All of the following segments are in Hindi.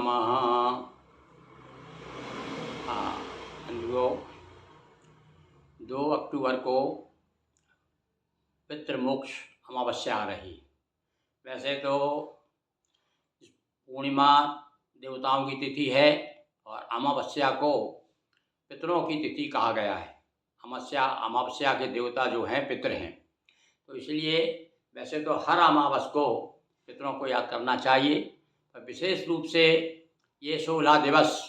नमः। बंधुओं, 2 अक्टूबर को पितृमोक्ष अमावस्या आ रही। वैसे तो पूर्णिमा देवताओं की तिथि है और अमावस्या को पितरों की तिथि कहा गया है। अमावस्या के देवता जो हैं पितर हैं, तो इसलिए वैसे तो हर अमावस को पितरों को याद करना चाहिए, पर विशेष रूप से ये 16 दिवस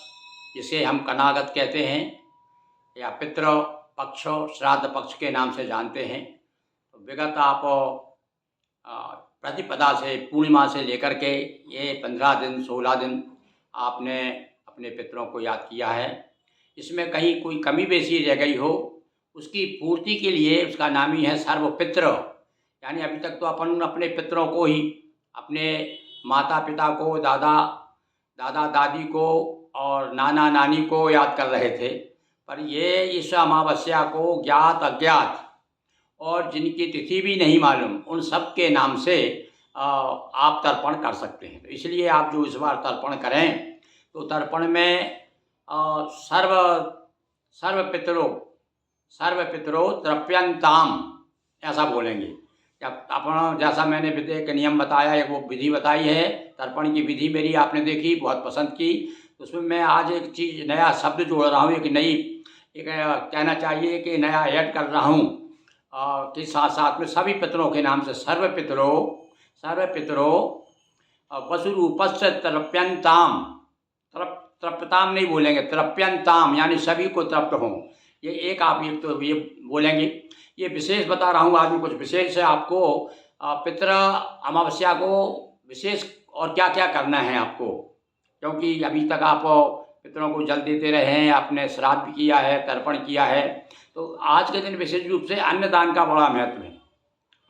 जिसे हम कनागत कहते हैं या पितृ पक्ष श्राद्ध पक्ष के नाम से जानते हैं, तो विगत आप प्रतिपदा से पूर्णिमा से लेकर के ये 15 दिन 16 दिन आपने अपने पितरों को याद किया है। इसमें कहीं कोई कमी बेसी रह गई हो, उसकी पूर्ति के लिए उसका नाम ही है सर्वपितृ। यानी अभी तक तो अपन अपने पितरों को ही, अपने माता पिता को, दादा दादी को और नाना नानी को याद कर रहे थे, पर ये इस अमावस्या को ज्ञात अज्ञात और जिनकी तिथि भी नहीं मालूम उन सब के नाम से आप तर्पण कर सकते हैं। तो इसलिए आप जो इस बार तर्पण करें, तो तर्पण में सर्व पितरो तृप्यन्ताम ऐसा बोलेंगे। जब अपन जैसा मैंने एक नियम बताया, एक वो विधि बताई है तर्पण की विधि, मेरी आपने देखी, बहुत पसंद की। तो उसमें मैं आज एक चीज़ नया शब्द जोड़ रहा हूँ, एक कहना चाहिए कि नया ऐड कर रहा हूँ कि साथ साथ में सभी पितरों के नाम से सर्व पितरो वसुरूपस्य तृप्यन्ताम, तृप्यताम नहीं बोलेंगे, तृप्यन्ताम यानी सभी को तृप्त हों। ये एक आप ये बोलेंगे। ये विशेष बता रहा हूँ, आज में कुछ विशेष है आपको। पितृ अमावस्या को विशेष और क्या क्या करना है आपको, क्योंकि अभी तक आप पितरों को जल देते रहे हैं, आपने श्राद्ध भी किया है, तर्पण किया है। तो आज के दिन विशेष रूप से अन्नदान का बड़ा महत्व है,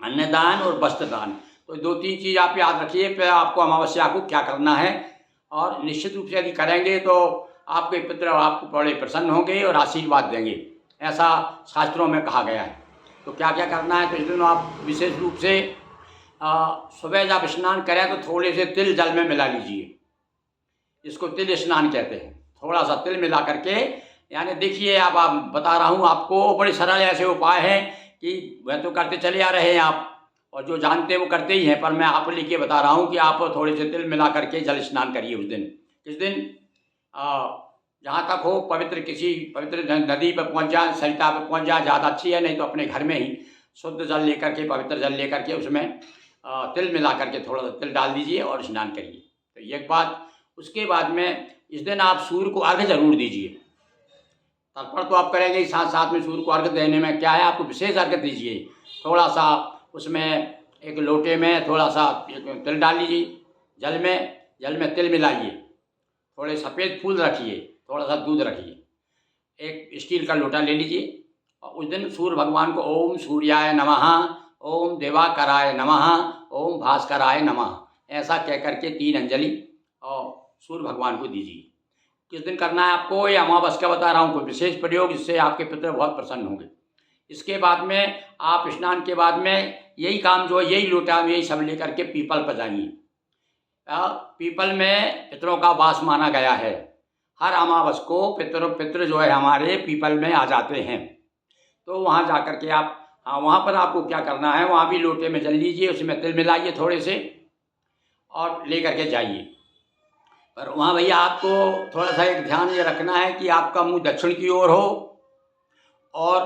अन्नदान और वस्त्रदान। तो 2-3 चीज़ आप याद रखिए, फिर आपको अमावस्या को क्या करना है, और निश्चित रूप से यदि करेंगे तो आपके पितर आपको बड़े प्रसन्न होंगे और आशीर्वाद देंगे, ऐसा शास्त्रों में कहा गया है। तो क्या क्या करना है, तो इस दिन आप विशेष रूप से सुबह जब स्नान करें तो थोड़े से तिल जल में मिला लीजिए। इसको तिल स्नान कहते हैं। थोड़ा सा तिल मिला करके, यानी देखिए आप बता रहा हूँ आपको, बड़े सरल ऐसे उपाय हैं कि वह तो करते चले आ रहे हैं आप, और जो जानते हैं वो करते ही हैं, पर मैं आपको लिख बता रहा हूँ कि आप थोड़े से तिल मिला करके जल स्नान करिए उस दिन। किस दिन? जहाँ तक हो पवित्र नदी पर पहुँच जाए, सरिता पर पहुँच जाए, ज़्यादा अच्छी है, नहीं तो अपने घर में ही शुद्ध जल लेकर के, पवित्र जल लेकर के उसमें तिल मिला करके थोड़ा सा तिल डाल दीजिए और स्नान करिए। तो ये एक बात। उसके बाद में इस दिन आप सूर्य को अर्घ्य जरूर दीजिए। तर्पण तो आप करेंगे ही, साथ साथ में सूर्य को अर्घ्य देने में क्या है, आपको विशेष अर्घ्य दीजिए। थोड़ा सा उसमें एक लोटे में थोड़ा सा तिल डाल लीजिए, जल में तिल मिलाइए, थोड़े सफ़ेद फूल रखिए, थोड़ा सा दूध रखिए, एक स्टील का लोटा ले लीजिए, और उस दिन सूर्य भगवान को ओम सूर्याय नमः, ओम देवाकराय नमः, ओम भास्कराय नमः ऐसा कह करके 3 अंजलि और सूर्य भगवान को दीजिए। किस दिन करना है आपको, ये अमावस का बता रहा हूँ, कोई विशेष प्रयोग, जिससे आपके पितर बहुत प्रसन्न होंगे। इसके बाद में आप स्नान के बाद में यही काम जो है, यही लोटा में यही सब लेकर के पीपल पर जाइए। पीपल में पितरों का वास माना गया है। हर अमावस को पितर जो है हमारे पीपल में आ जाते हैं। तो वहाँ जा कर के आप, वहाँ पर आपको क्या करना है, वहाँ भी लोटे में जल लीजिए, उसमें तिल मिलाइए थोड़े से और ले करके जाइए। पर वहाँ भैया आपको थोड़ा सा एक ध्यान ये रखना है कि आपका मुंह दक्षिण की ओर हो, और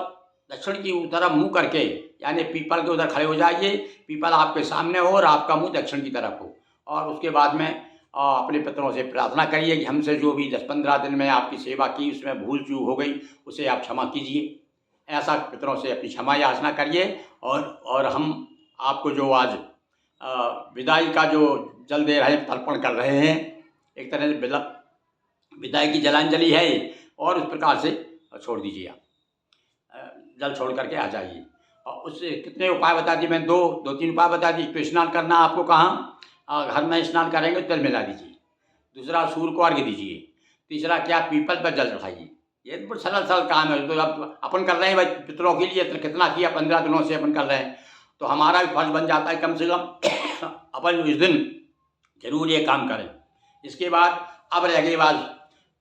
दक्षिण की तरफ मुंह करके, यानी पीपल के उधर खड़े हो जाइए, पीपल आपके सामने हो और आपका मुंह दक्षिण की तरफ हो। और उसके बाद में अपने पितरों से प्रार्थना करिए कि हमसे जो भी 10-15 दिन में आपकी सेवा की उसमें भूल चूक हो गई, उसे आप क्षमा कीजिए। ऐसा पितरों से अपनी क्षमा याचना करिए। और हम आपको जो आज विदाई का जो जल दे रहे हैं, तर्पण कर रहे हैं, एक तरह से विदाई की जलांजलि है, और उस प्रकार से छोड़ दीजिए। आप जल छोड़ करके आ जाइए। और उससे कितने उपाय बता दिए मैं, 2-3 उपाय बता दिए। तो स्नान करना आपको कहाँ, घर में स्नान करेंगे तिल मिला दीजिए। दूसरा, सूर्य को अर्घ्य दीजिए। तीसरा क्या, पीपल पर जल चढ़ाइए। ये तो सरल काम है। तो अब अपन कर रहे हैं भाई पितरों के लिए, तो कितना किया, 15 दिनों से अपन कर रहे हैं, तो हमारा भी फर्ज बन जाता है कम से कम अपन इस दिन जरूर ये काम करें। इसके बाद अब रह गई बात,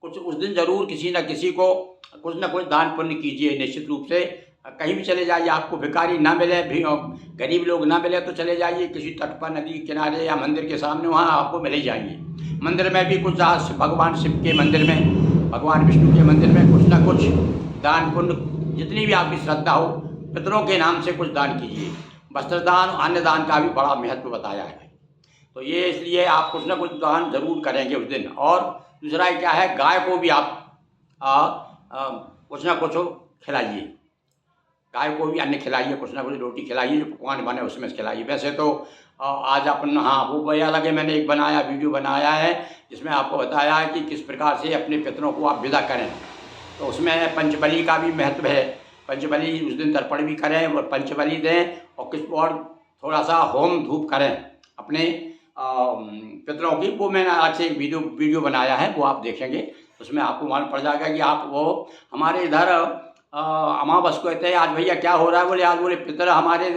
कुछ उस दिन ज़रूर किसी न किसी को कुछ न कुछ दान पुण्य कीजिए निश्चित रूप से। कहीं भी चले जाइए, आपको भिखारी ना मिले भी, गरीब लोग ना मिले तो चले जाइए किसी तट पर, नदी के किनारे या मंदिर के सामने, वहाँ आपको मिल ही जाएंगे। मंदिर में भी कुछ भगवान शिव के मंदिर में, भगवान विष्णु के मंदिर में कुछ ना कुछ दान पुण्य, जितनी भी आपकी श्रद्धा हो, पितरों के नाम से कुछ दान कीजिए। वस्त्रदान, अन्न दान का भी बड़ा महत्व बताया है। तो ये इसलिए आप कुछ ना कुछ दान जरूर करेंगे उस दिन। और दूसरा क्या है, गाय को भी आप कुछ ना कुछ खिलाइए, गाय को भी अन्न खिलाइए, कुछ ना कुछ रोटी खिलाइए, जो पकवान बने उसमें खिलाइए। वैसे तो आज अपन, हाँ वो भैया लगे, मैंने एक बनाया वीडियो बनाया है जिसमें आपको बताया है कि किस प्रकार से अपने पितरों को आप विदा करें। तो उसमें पंचबली का भी महत्व है। पंचबली उस दिन तर्पण भी करें और पंचबली दें, और थोड़ा सा होम धूप करें अपने पितरों की। वो मैंने आज से एक वीडियो बनाया है, वो आप देखेंगे, उसमें आपको मालूम पड़ जाएगा कि आप वो हमारे इधर अमावस को कहते हैं, आज भैया क्या हो रहा है, बोले आज बोले पितर हमारे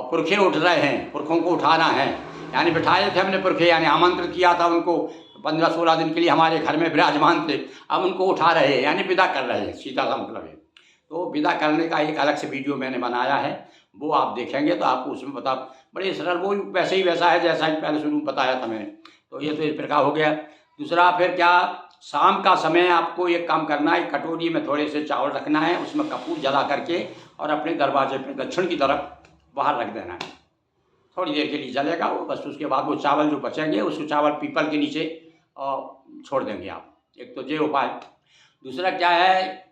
पुरखे उठ रहे हैं, पुरखों को उठाना है। यानी बिठाए थे हमने पुरखे, यानी आमंत्रित किया था उनको, 15-16 दिन के लिए हमारे घर में विराजमान थे, अब उनको उठा रहे हैं, यानी विदा कर रहे हैं, सीधा सा मतलब है। तो विदा करने का एक अलग से वीडियो मैंने बनाया है, वो आप देखेंगे तो आपको उसमें पता, बड़े सरल, वो वैसे ही वैसा है जैसा ही पहले शुरू में बताया था मैंने। तो ये तो इस प्रकार हो गया। दूसरा फिर क्या, शाम का समय आपको एक काम करना है, कटोरी में थोड़े से चावल रखना है, उसमें कपूर जला करके और अपने दरवाजे पे दक्षिण की तरफ बाहर रख देना है। थोड़ी देर के लिए जलेगा वो, बस उसके बाद वो चावल जो बचेंगे उसको चावल पीपल के नीचे छोड़ देंगे आप। एक तो ये उपाय। दूसरा क्या है,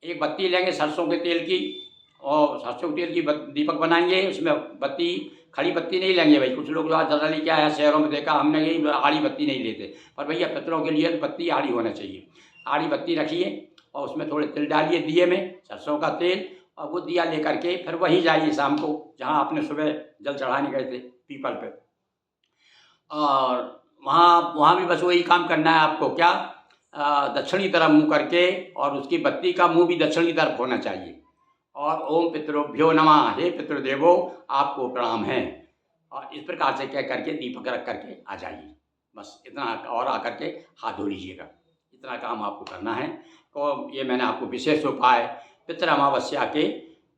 एक बत्ती लेंगे सरसों के तेल की, और सरसों के तेल की दीपक बनाएंगे, उसमें बत्ती, खड़ी बत्ती नहीं लेंगे भाई। कुछ लोग जनरली क्या है, शहरों में देखा हमने, यही आड़ी बत्ती नहीं लेते, पर भैया पितरों के लिए बत्ती आड़ी होना चाहिए। आड़ी बत्ती रखिए और उसमें थोड़े तिल डालिए दिए में, सरसों का तेल, और वो दिया लेकर के फिर वहीं जाइए शाम को जहाँ आपने सुबह जल चढ़ाने गए थे पीपल पे, और वहाँ भी बस वही काम करना है आपको। क्या, दक्षिणी तरफ मुँह करके, और उसकी बत्ती का मुँह भी दक्षिणी तरफ होना चाहिए, और ओम पितृभ्यो नमः, हे पितृदेवो आपको प्रणाम है, और इस प्रकार से कह करके दीपक रख करके आ जाइए। बस इतना, और आकर के हाथ धो लीजिएगा, इतना काम आपको करना है। तो ये मैंने आपको विशेष उपाय, पितृ अमावस्या के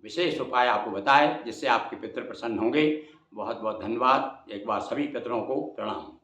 विशेष उपाय आपको बताए, जिससे आपके पितृ प्रसन्न होंगे। बहुत बहुत धन्यवाद। एक बार सभी पितरों को प्रणाम।